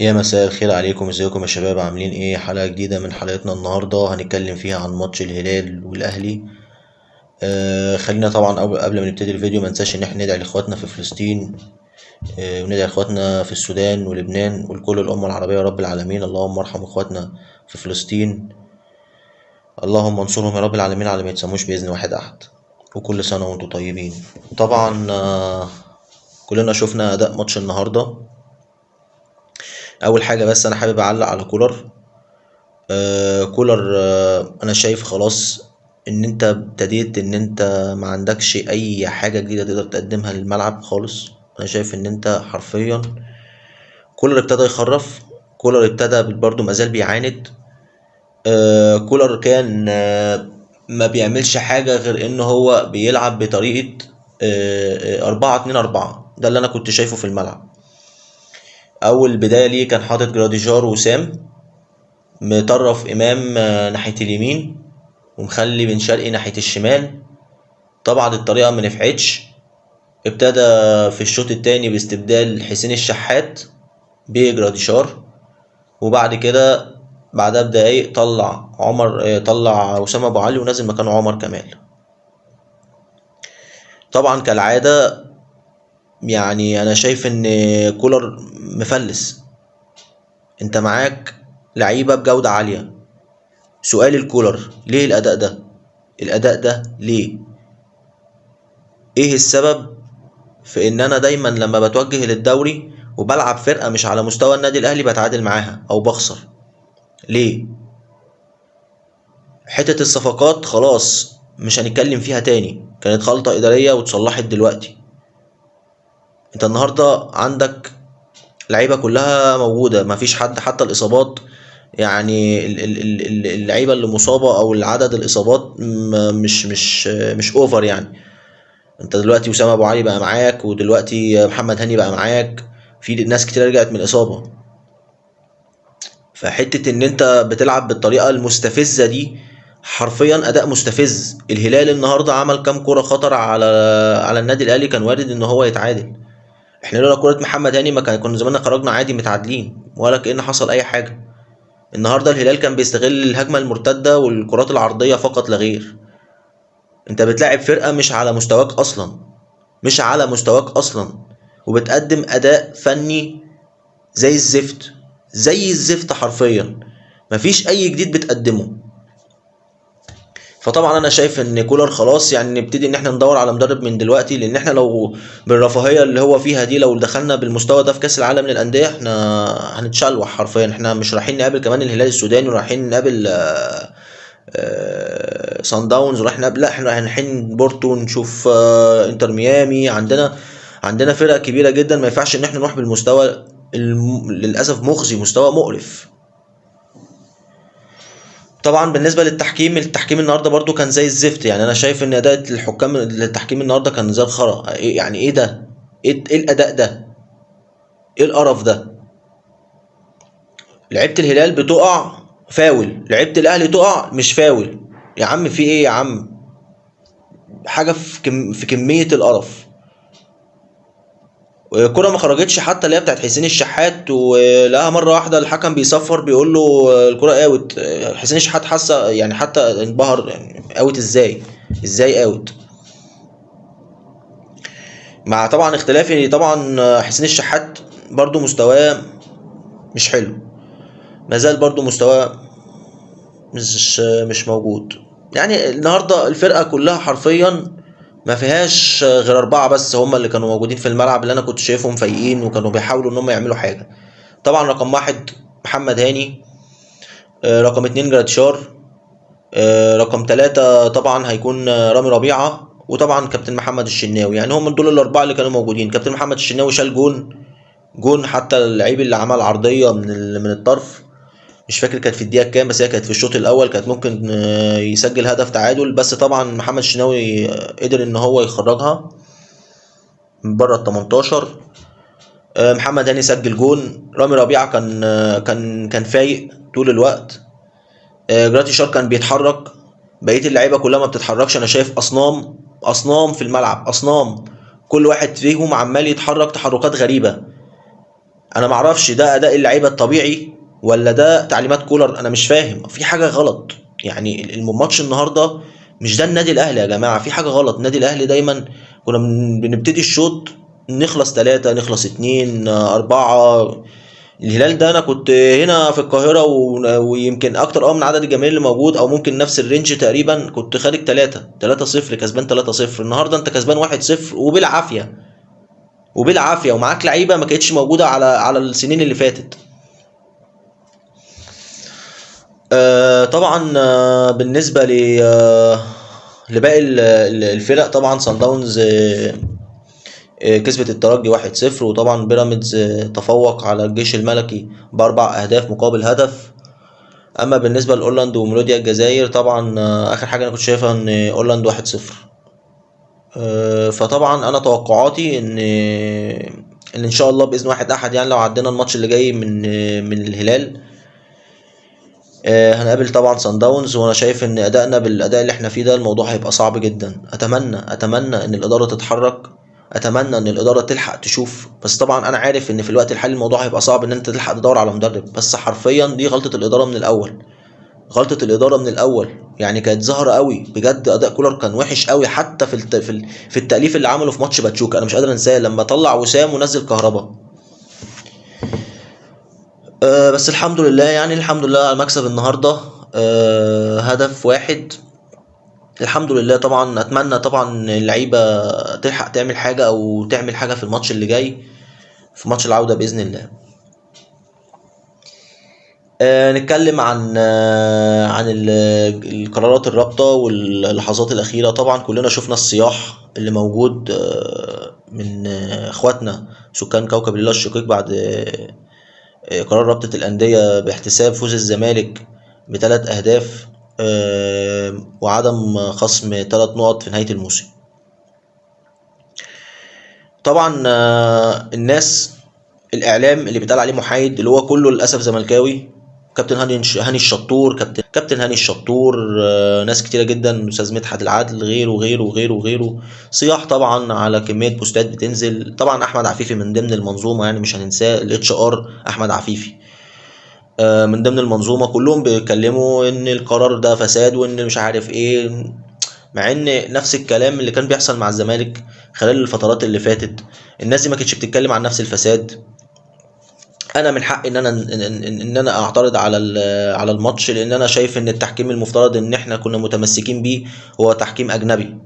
يا مساء الخير عليكم، ازيكم يا شباب؟ عاملين ايه؟ حلقة جديدة من حلقتنا النهاردة هنتكلم فيها عن ماتش الهلال والاهلي. خلينا طبعا قبل ما نبتدي الفيديو ما ننساش ان احنا ندعي لاخواتنا في فلسطين، وندعي لاخواتنا في السودان ولبنان ولكل الامة العربية يا رب العالمين. اللهم ارحم اخواتنا في فلسطين، اللهم انصرهم يا رب العالمين على ما يتسموش باذن واحد احد. وكل سنة وانتم طيبين. طبعا كلنا شفنا اداء ماتش النهاردة. اول حاجة بس انا حابب اعلق على كولر. كولر، انا شايف خلاص ان انت ابتديت ان انت ما عندكش اي حاجة جديدة تقدر تقدمها للملعب خالص. انا شايف ان انت حرفيا كولر ابتدى يخرف. كولر ابتدى برضه مازال بيعاند. كولر كان ما بيعملش حاجة غير ان هو بيلعب بطريقة 4-2-4. ده اللي انا كنت شايفه في الملعب. اول بداية ليه كان حاطط جراديجار وسام، مطرف امام ناحية اليمين، ومخلي بن شرقي ناحية الشمال. طبعا الطريقة ما نفعتش. ابتدى في الشوط التاني باستبدال حسين الشحات بجراديشار، وبعد كده بعدها بدقايق طلع عمر، طلع أسامة أبو علي ونزل مكانه عمر كمال. طبعا كالعادة يعني أنا شايف إن كولر مفلس. أنت معاك لعيبة بجودة عالية. سؤال الكولر ليه الأداء ده؟ الأداء ده ليه؟ إيه السبب في ان انا دايما لما بتوجه للدوري وبلعب فرقة مش على مستوى النادي الاهلي بتعادل معاها او بخسر؟ ليه؟ حتة الصفقات خلاص مش هنتكلم فيها تاني، كانت غلطة ادارية وتصلحت دلوقتي. انت النهاردة عندك لعيبة كلها موجودة، مفيش حد حتى الاصابات. يعني اللعيبة اللي مصابة او العدد الاصابات مش اوفر يعني. انت دلوقتي وسام ابو علي بقى معاك، ودلوقتي محمد هاني بقى معاك، في ناس كتير رجعت من الاصابه. فحته ان انت بتلعب بالطريقه المستفزه دي، حرفيا اداء مستفز. الهلال النهارده عمل كام كوره خطر على النادي الاهلي، كان وارد ان هو يتعادل. احنا لولا كوره محمد هاني ما كنا زماننا خرجنا عادي متعادلين ولا كأن حصل اي حاجه. النهارده الهلال كان بيستغل الهجمه المرتده والكرات العرضيه فقط لا غير. انت بتلاعب فرقه مش على مستواك اصلا، مش على مستواك اصلا، وبتقدم اداء فني زي الزفت، زي الزفت حرفيا. مفيش اي جديد بتقدمه. فطبعا انا شايف ان كولر خلاص يعني نبتدي ان احنا ندور على مدرب من دلوقتي، لان احنا لو بالرفاهيه اللي هو فيها دي لو دخلنا بالمستوى ده في كاس العالم للانديه احنا هنتشلوح حرفيا. احنا مش رايحين نقابل كمان الهلال السوداني ورايحين نقابل سان داونز ورايحين نقابل، لا احنا رايحين بورتو نشوف انتر ميامي. عندنا فرق كبيره جدا، ما ينفعش ان احنا نروح بالمستوى للاسف مخزي، مستوى مقرف. طبعا بالنسبه للتحكيم، التحكيم النهارده برضو كان زي الزفت. يعني انا شايف ان اداء التحكيم النهارده كان زي الخرا. يعني ايه ده؟ إيه الاداء ده؟ ايه القرف ده؟ لعيبه الهلال بتقع فاول، لعيبه الاهلي تقع مش فاول. يا عم في ايه يا عم؟ حاجه في كميه القرف. كرة ما خرجتش حتى اللي هي بتاعت حسين الشحات، ولقاها مرة واحدة الحكم بيصفر بيقول له الكرة اوت. حسين الشحات حاسة يعني حتى انبهر، يعني اوت ازاي؟ ازاي اوت؟ مع طبعا اختلافي طبعا حسين الشحات برضو مستواه مش حلو، مازال برضو مستواه مش موجود. يعني النهارده الفرقة كلها حرفيا ما فيهاش غير أربعة بس هم اللي كانوا موجودين في الملعب، اللي أنا كنت شايفهم فايقين وكانوا بيحاولوا إن هم يعملوا حاجة. طبعا رقم واحد محمد هاني، رقم اتنين جراتشار، رقم تلاتة طبعا هيكون رامي ربيعة، وطبعا كابتن محمد الشناوي. يعني هم دول الأربعة اللي كانوا موجودين. كابتن محمد الشناوي شال جون حتى اللعيب اللي عمل عرضية من الطرف، مش فاكر كانت في الدقيقة كام، بس هي كانت في الشوط الأول، كانت ممكن يسجل هدف تعادل. بس طبعا محمد الشناوي قدر إن هو يخرجها من بره ال 18. محمد هاني سجل جون. رامي ربيعة كان فايق طول الوقت. جراتي شار كان بيتحرك. بقيه اللعيبه كلها ما بتتحركش. انا شايف اصنام في الملعب، اصنام. كل واحد فيهم عمال يتحرك تحركات غريبه. انا معرفش ده اداء اللعيبه الطبيعي ولا ده تعليمات كولر، انا مش فاهم، في حاجه غلط. يعني الماتش النهارده مش ده النادي الاهلي يا جماعه، في حاجه غلط. النادي الاهلي دايما كنا بنبتدي الشوط نخلص 3 نخلص 2 4. الهلال ده انا كنت هنا في القاهره ويمكن اكتر من عدد الجماهير اللي موجود، او ممكن نفس الرينج تقريبا، كنت خارج 3-0 كسبان 3-0. النهارده انت كسبان 1-0 وبالعافيه ومعاك لعيبه ما كانتش موجوده على السنين اللي فاتت. طبعا بالنسبه لباقي الفرق، طبعا صن داونز كسبت الترجي 1-0. وطبعا بيراميدز تفوق على الجيش الملكي باربع اهداف مقابل هدف. اما بالنسبه لاورلاند ومولوديا الجزائر، طبعا اخر حاجه انا كنت شايفها ان اورلاند 1-0. فطبعا انا توقعاتي ان شاء الله باذن واحد احد، يعني لو عدينا الماتش اللي جاي من الهلال، هنقابل طبعا صن داونز. وانا شايف ان ادائنا بالاداء اللي احنا فيه ده الموضوع هيبقى صعب جدا. اتمنى ان الاداره تتحرك، اتمنى ان الاداره تلحق تشوف. بس طبعا انا عارف ان في الوقت الحالي الموضوع هيبقى صعب ان انت تلحق تدور على مدرب، بس حرفيا دي غلطه الاداره من الاول، غلطه الاداره من الاول. يعني كانت ظاهره قوي بجد، اداء كولر كان وحش قوي، حتى في التاليف اللي عمله في ماتش باتشوكا. انا مش قادر انساه لما طلع وسام ونزل كهربا. بس الحمد لله، يعني الحمد لله على المكسب النهارده، هدف واحد، الحمد لله. طبعا اتمنى طبعا اللعيبه تلحق تعمل حاجه او تعمل حاجه في الماتش اللي جاي، في ماتش العوده باذن الله. نتكلم عن القرارات الرابطه واللحظات الاخيره. طبعا كلنا شفنا الصياح اللي موجود من اخواتنا سكان كوكب الله الشقيق بعد قرار رابطة الأندية باحتساب فوز الزمالك ب3 أهداف، وعدم خصم 3 نقط في نهاية الموسم. طبعا الناس، الإعلام اللي بيتقال عليه محايد اللي هو كله للأسف زملكاوي، كابتن هاني الشطور، كابتن هاني الشطور، ناس كتيرة جدا، أستاذ مدحت العدل، غيره. صياح طبعا على كمية بوستات بتنزل. طبعا أحمد عفيفي من ضمن المنظومة، يعني مش هننساه، الاتش ار أحمد عفيفي من ضمن المنظومة، كلهم بيتكلموا ان القرار ده فساد وان مش عارف ايه، مع ان نفس الكلام اللي كان بيحصل مع الزمالك خلال الفترات اللي فاتت الناس دي ما كانتش بتتكلم عن نفس الفساد. انا من حقي ان انا اعترض على الماتش، لان انا شايف ان التحكيم المفترض ان احنا كنا متمسكين بيه هو تحكيم اجنبي.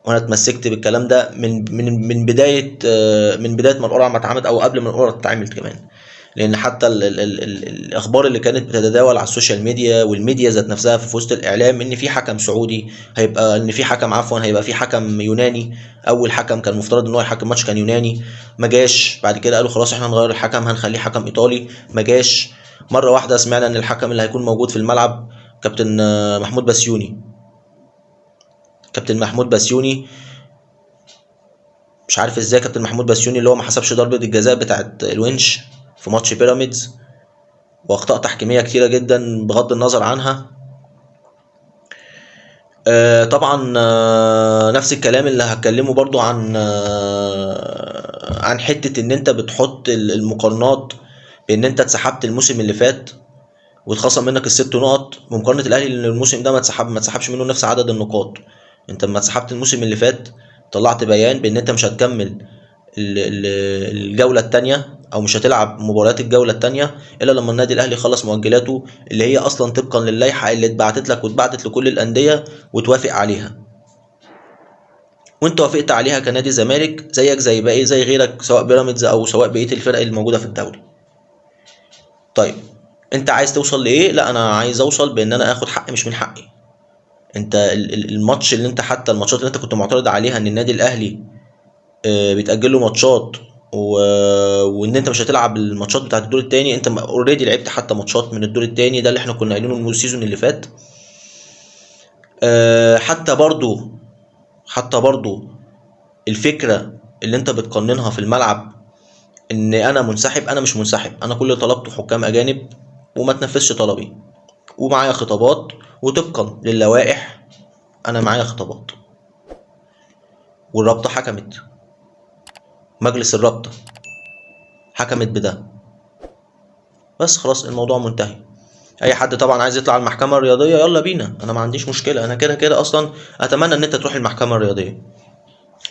وانا اتمسكت بالكلام ده من بدايه ما القرعه ما اتعملت، او قبل ما القرعه تتعمل كمان. لان حتى ال الاخبار اللي كانت بتتداول على السوشيال ميديا والميديا ذات نفسها في وسط الاعلام ان في حكم سعودي هيبقى، ان في حكم هيبقى في حكم يوناني. اول حكم كان مفترض ان هو يحكم ماتش كان يوناني، ما جاش. بعد كده قالوا خلاص احنا هنغير الحكم، هنخليه حكم ايطالي، ما جاش. مره واحده سمعنا ان الحكم اللي هيكون موجود في الملعب كابتن محمود بسيوني. كابتن محمود بسيوني، مش عارف ازاي كابتن محمود بسيوني اللي هو ما حسبش ضربة الجزاء بتاعت الونش في ماتش بيراميدز، واخطاء تحكيمية كتيرة جدا بغض النظر عنها. طبعا نفس الكلام اللي هتكلمه برضو عن حتة ان انت بتحط المقارنات بان انت اتسحبت الموسم اللي فات واتخصم منك ال6 نقط، بمقارنة الاهلي ان الموسم ده ما اتسحبش منه نفس عدد النقاط. انت لما اتسحبت الموسم اللي فات طلعت بيان بان انت مش هتكمل الجولة التانية، او مش هتلعب مباريات الجولة التانية الا لما النادي الاهلي يخلص مؤجلاته اللي هي اصلا طبقا للائحة اللي اتبعتت لك واتبعتت لكل الاندية وتوافق عليها. وانت وافقت عليها كنادي زمالك زيك زي غيرك، سواء بيراميدز او سواء بقية الفرق اللي موجودة في الدوري. طيب انت عايز توصل لايه؟ لا انا عايز اوصل بان انا اخد حقي مش من حقي. انت الماتش اللي انت، حتى الماتشات اللي انت كنت معترض عليها ان النادي الاهلي بيتأجل له ماتشات وان انت مش هتلعب الماتشات بتاعت الدور الثاني، انت اوريدي لعبت حتى ماتشات من الدور الثاني، ده اللي احنا كنا قايلينه السيزون اللي فات. حتى برضو الفكرة اللي انت بتقننها في الملعب ان انا منسحب، انا مش منسحب، انا كل اللي طلبته حكام اجانب وما تنفذش طلبي، ومعايا خطابات وطبقا للوائح انا معايا خطابات، والرابطة حكمت، مجلس الرابطة حكمت بده، بس خلاص الموضوع منتهي. اي حد طبعا عايز يطلع المحكمه الرياضيه يلا بينا، انا ما عنديش مشكله، انا كده كده اصلا اتمنى ان انت تروح المحكمه الرياضيه،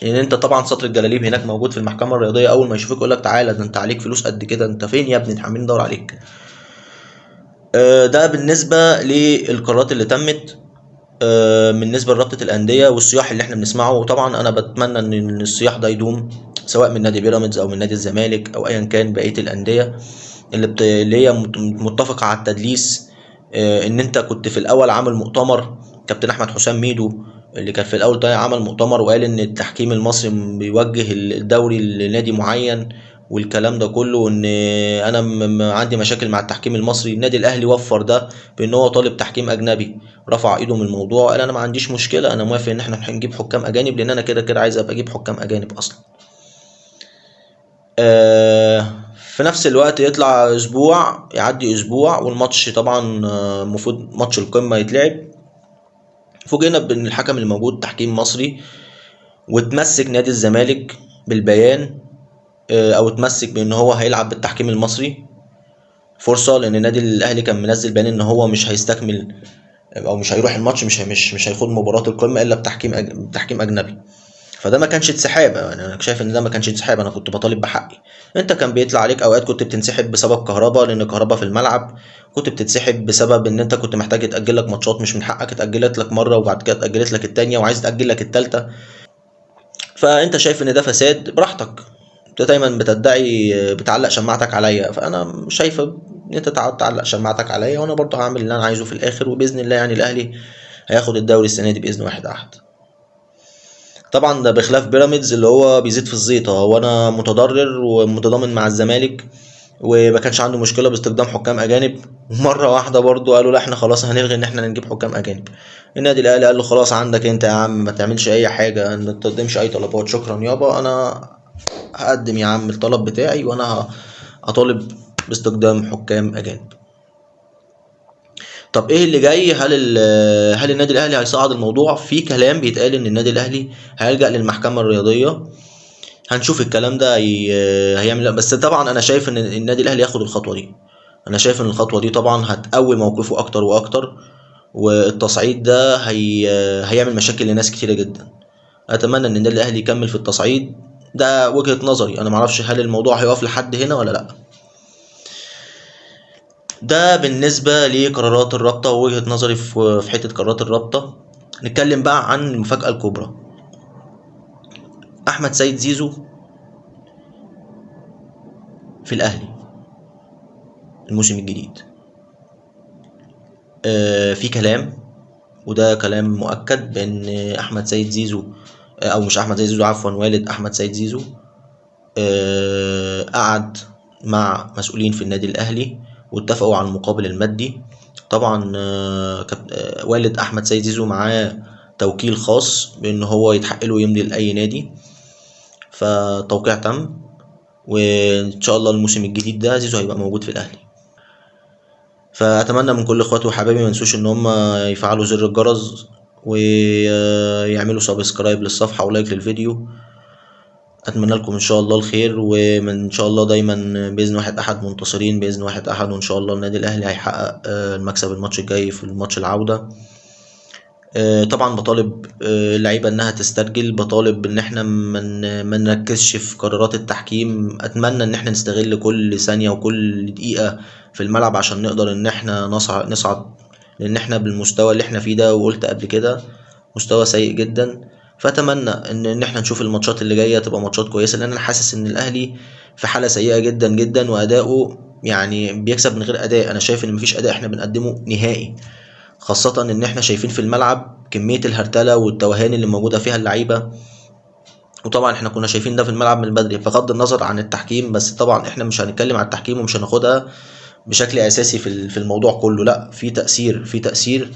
لان انت طبعا سطر الجلاليب هناك موجود في المحكمه الرياضيه، اول ما يشوفك يقول لك تعالى ده انت عليك فلوس قد كده، انت فين يا ابني احنا عاملين ندور عليك. ده بالنسبه للقرارات اللي تمت بالنسبه لرابطه الانديه والصياح اللي احنا بنسمعه. وطبعا انا بتمنى ان الصياح ده يدوم، سواء من نادي بيراميدز او من نادي الزمالك او ايا كان بقيه الانديه اللي هي متفقه على التدليس. ان انت كنت في الاول عامل مؤتمر، كابتن احمد حسام ميدو اللي كان في الاول ده عمل مؤتمر وقال ان التحكيم المصري بيوجه الدوري لنادي معين والكلام ده كله، وان انا عندي مشاكل مع التحكيم المصري. النادي الاهلي وفر ده بان هو طالب تحكيم اجنبي، رفع ايده من الموضوع وقال انا ما عنديش مشكله، انا موافق ان احنا نجيب حكام اجانب، لان انا كده كده عايز ابقى اجيب حكام اجانب اصلا. في نفس الوقت يطلع اسبوع، يعدي اسبوع والماتش طبعا المفروض ماتش القمه يتلعب، فوجئنا بان الحكم اللي موجود تحكيم مصري، وتمسك نادي الزمالك بالبيان او اتمسك بان هو هيلعب بالتحكيم المصري فرصه، لان النادي الاهلي كان منزل بيان ان هو مش هيستكمل او مش هيروح الماتش، مش هيخوض مباراه القمه الا بتحكيم اجنبي. فده ما كانش انسحاب، يعني انا شايف ان ده ما كانش انسحاب، انا كنت بطالب بحقي. انت كان بيطلع عليك اوقات كنت بتنسحب بسبب كهربا، لان كهربا في الملعب، كنت بتتسحب بسبب ان انت كنت محتاج تاجل لك ماتشات مش من حقك، اتاجلت لك مره وبعد كده اتاجلت لك التانية وعايز تاجل لك التالتة. فانت شايف ان ده فساد، براحتك، انت دايما بتدعي بتعلق شماعتك عليا، فانا شايف ان انت تعلق شماعتك عليا، وانا برضه هعمل اللي انا عايزه في الاخر، وباذن الله يعني الاهلي هياخد الدوري السنه دي باذن واحد احد. طبعا ده بخلاف بيراميدز اللي هو بيزيد في الزيطه، هو انا متضرر ومتضامن مع الزمالك وما كانش عنده مشكله باستخدام حكام اجانب، ومره واحده برضه قالوا لا احنا خلاص هنلغي ان احنا نجيب حكام اجانب. النادي الاهلي قال له خلاص عندك انت يا عم، ما تعملش اي حاجه، ما تقدمش اي طلبات، شكرا يابا، انا هقدم يا عم الطلب بتاعي وانا هطالب باستخدام حكام اجانب. طب ايه اللي جاي؟ هل النادي الاهلي هيصعد الموضوع؟ في كلام بيتقال ان النادي الاهلي هيلجأ للمحكمة الرياضية، هنشوف الكلام ده هيعمل لا. بس طبعا انا شايف ان النادي الاهلي ياخد الخطوة دي، انا شايف ان الخطوة دي طبعا هتقوي موقفه اكتر واكتر، والتصعيد ده هيعمل مشاكل لناس كتيرة جدا. اتمنى ان النادي الاهلي يكمل في التصعيد، ده وجهة نظري، انا معرفش هل الموضوع هيقف لحد هنا ولا لا. ده بالنسبة لقرارات الرابطة ووجهة نظري في حتة قرارات الرابطة. نتكلم بقى عن المفاجأة الكبرى، أحمد سيد زيزو في الأهلي الموسم الجديد. في كلام، وده كلام مؤكد، بأن أحمد سيد زيزو أو مش أحمد سيد زيزو عفوا، والد أحمد سيد زيزو قعد مع مسؤولين في النادي الأهلي واتفقوا على المقابل المادي. طبعا والد احمد سيد زيزو معاه توكيل خاص بان هو يتحق له يمضي لاي نادي، فالتوقيع تم، وان شاء الله الموسم الجديد ده زيزو هيبقى موجود في الاهلي. فاتمنى من كل اخواتي وحبايبي ما ينسوش ان هم يفعلوا زر الجرس ويعملوا سبسكرايب للصفحه ولايك للفيديو. اتمنى لكم ان شاء الله الخير، وان شاء الله دايما باذن واحد احد منتصرين باذن واحد احد، وان شاء الله النادي الاهلي هيحقق المكسب الماتش الجاي في الماتش العوده. طبعا بطالب اللعيبه انها تسترجل، بطالب ان احنا ما نركزش في قرارات التحكيم، اتمنى ان احنا نستغل كل ثانيه وكل دقيقه في الملعب عشان نقدر ان احنا نصعد، لان احنا بالمستوى اللي احنا فيه ده، وقلت قبل كده مستوى سيء جدا. فاتمنى ان احنا نشوف الماتشات اللي جايه تبقى ماتشات كويسه، لان انا حاسس ان الاهلي في حاله سيئه جدا جدا، واداؤه يعني بيكسب من غير اداء، انا شايف ان مفيش اداء احنا بنقدمه نهائي، خاصه ان احنا شايفين في الملعب كميه الهرتله والتوهان اللي موجوده فيها اللعيبه، وطبعا احنا كنا شايفين ده في الملعب من بدري، بغض النظر عن التحكيم. بس طبعا احنا مش هنتكلم عن التحكيم ومش هناخدها بشكل اساسي في الموضوع كله، لا، في تاثير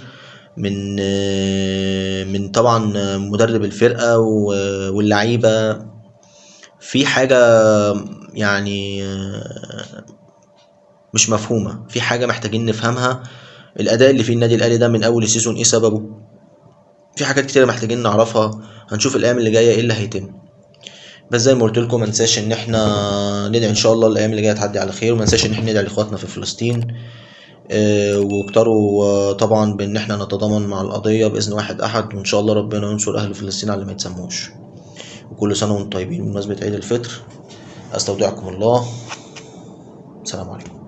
من طبعا مدرب الفرقه واللعيبه، في حاجه يعني مش مفهومه، في حاجه محتاجين نفهمها. الاداء اللي فيه النادي الاهلي ده من اول السيزون ايه سببه؟ في حاجات كتيره محتاجين نعرفها، هنشوف الايام اللي جايه ايه اللي هيتم. بس زي ما قلت لكم، ما ننساش ان احنا ندعي ان شاء الله الايام اللي جايه تعدي على خير، وما ننساش ان احنا ندعي لاخواتنا في فلسطين. واختاروا طبعا بان احنا نتضامن مع القضيه باذن واحد احد، وان شاء الله ربنا ينصر اهل فلسطين على اللي ما يتسموش. وكل سنه وانتم طيبين بمناسبه عيد الفطر. استودعكم الله. السلام عليكم.